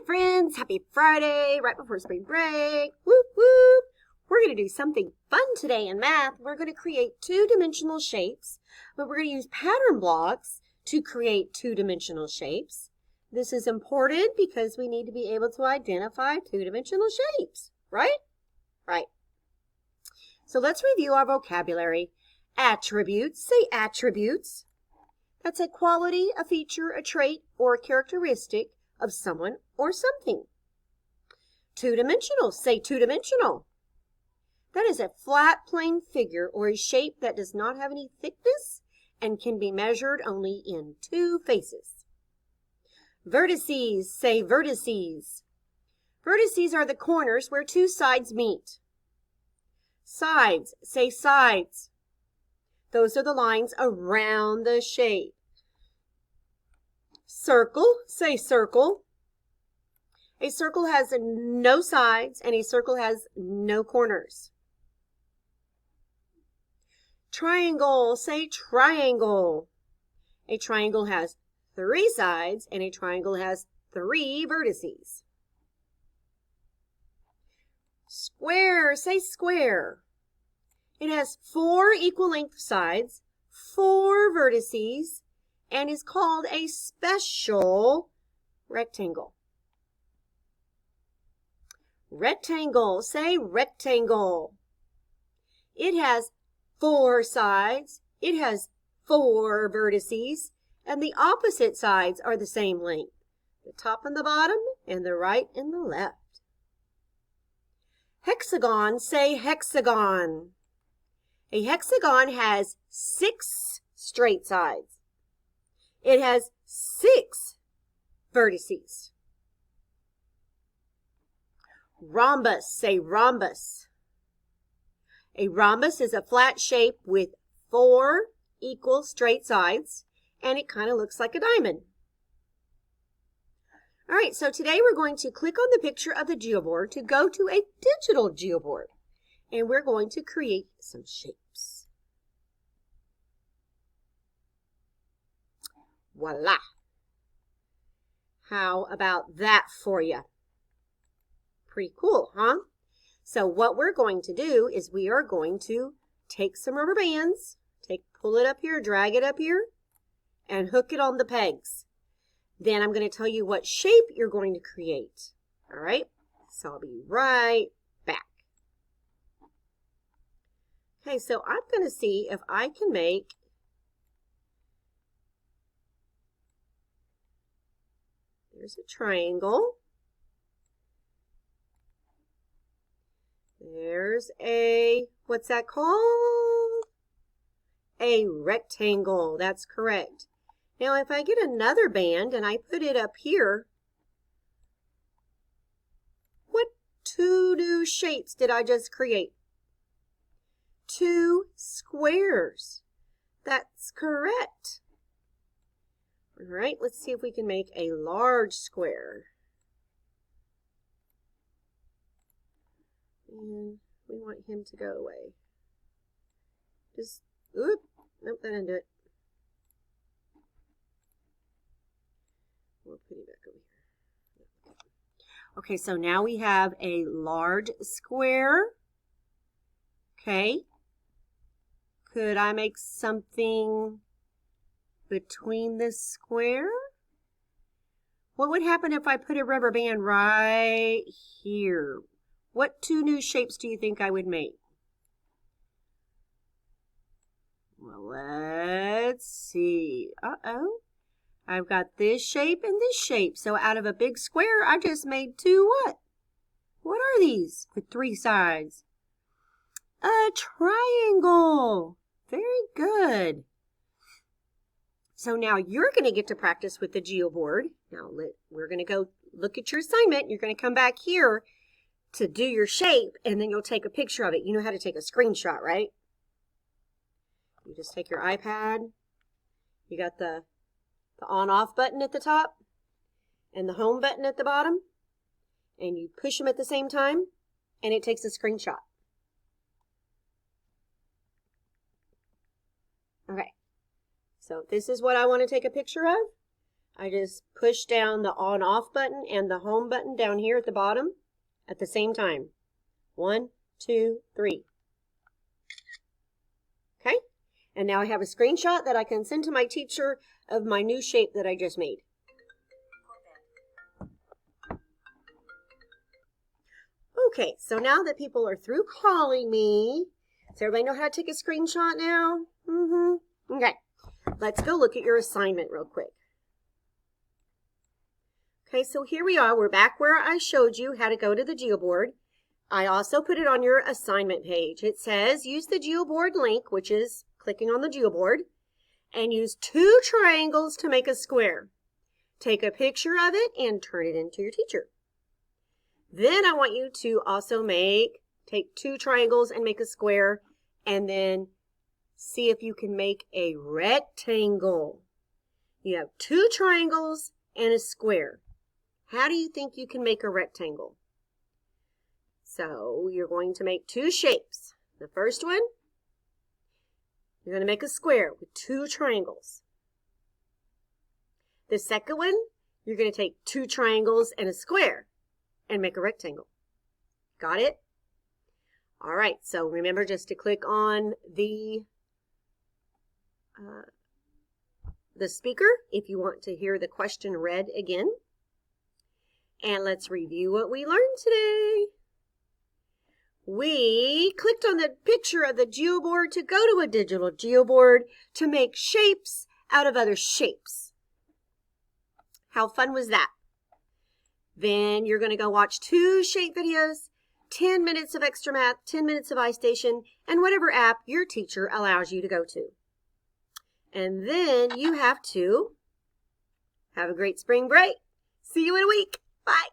right, friends, happy Friday, right before spring break. Whoop, whoop. We're going to do something fun today in math. We're going to create two-dimensional shapes, but we're going to use pattern blocks to create two-dimensional shapes. This is important because we need to be able to identify two-dimensional shapes, right? Right. So let's review our vocabulary. Attributes, say attributes. That's a quality, a feature, a trait, or a characteristic of someone or something. Two-dimensional, say two-dimensional. That is a flat plane figure or a shape that does not have any thickness and can be measured only in two faces. Vertices, say vertices. Vertices are the corners where two sides meet. Sides, say sides. Those are the lines around the shape. Circle, say circle. A circle has no sides and a circle has no corners. Triangle, say triangle. A triangle has three sides and a triangle has three vertices. Square, say square. It has four equal length sides, four vertices, and is called a special rectangle. Rectangle, say rectangle. It has four sides, it has four vertices, and the opposite sides are the same length. The top and the bottom, and the right and the left. Hexagon, say hexagon. A hexagon has 6 straight sides. It has 6 vertices. Rhombus, say rhombus. A rhombus is a flat shape with 4 equal straight sides, and it kind of looks like a diamond. All right, so today we're going to click on the picture of the geoboard to go to a digital geoboard, and we're going to create some shapes. Voila! How about that for you? Pretty cool, huh? So what we're going to do is we are going to take some rubber bands, pull it up here, drag it up here, and hook it on the pegs. Then I'm going to tell you what shape you're going to create. All right? So I'll be right back. Okay, so I'm going to see if I can make there's a triangle. There's a, what's that called? A rectangle. That's correct. Now, if I get another band and I put it up here, what two new shapes did I just create? 2 squares. That's correct. All right, let's see if we can make a large square. And we want him to go away. Just, oop, nope, that didn't do it. We'll put it back over here. Okay, so now we have a large square. Okay. Could I make something between this square? What would happen if I put a rubber band right here? What 2 new shapes do you think I would make? Well, let's see. Uh-oh. I've got this shape and this shape. So out of a big square, I just made 2 what? What are these with 3 sides? A triangle. Very good. So now you're going to get to practice with the geoboard. Now we're going to go look at your assignment. You're going to come back here to do your shape, and then you'll take a picture of it. You know how to take a screenshot, right? You just take your iPad. You got the on-off button at the top and the home button at the bottom, and you push them at the same time, and it takes a screenshot. Okay, so this is what I want to take a picture of. I just push down the on-off button and the home button down here at the bottom at the same time. 1, 2, 3. Okay, and now I have a screenshot that I can send to my teacher of my new shape that I just made. Okay, so now that people are through calling me, does everybody know how to take a screenshot now? Okay, let's go look at your assignment real quick. Okay, so here we are. We're back where I showed you how to go to the Geoboard. I also put it on your assignment page. It says use the Geoboard link, which is clicking on the Geoboard, and use 2 triangles to make a square. Take a picture of it and turn it into your teacher. Then I want you to also take 2 triangles and make a square, and then see if you can make a rectangle. You have 2 triangles and a square. How do you think you can make a rectangle? So you're going to make 2 shapes. The first one, you're going to make a square with 2 triangles. The second one, you're going to take 2 triangles and a square and make a rectangle. Got it? All right, so remember just to click on the speaker if you want to hear the question read again. And let's review what we learned today. We clicked on the picture of the Geoboard to go to a digital Geoboard to make shapes out of other shapes. How fun was that? Then you're going to go watch 2 shape videos, 10 minutes of extra math, 10 minutes of iStation, and whatever app your teacher allows you to go to. And then you have to have a great spring break. See you in a week. Bye.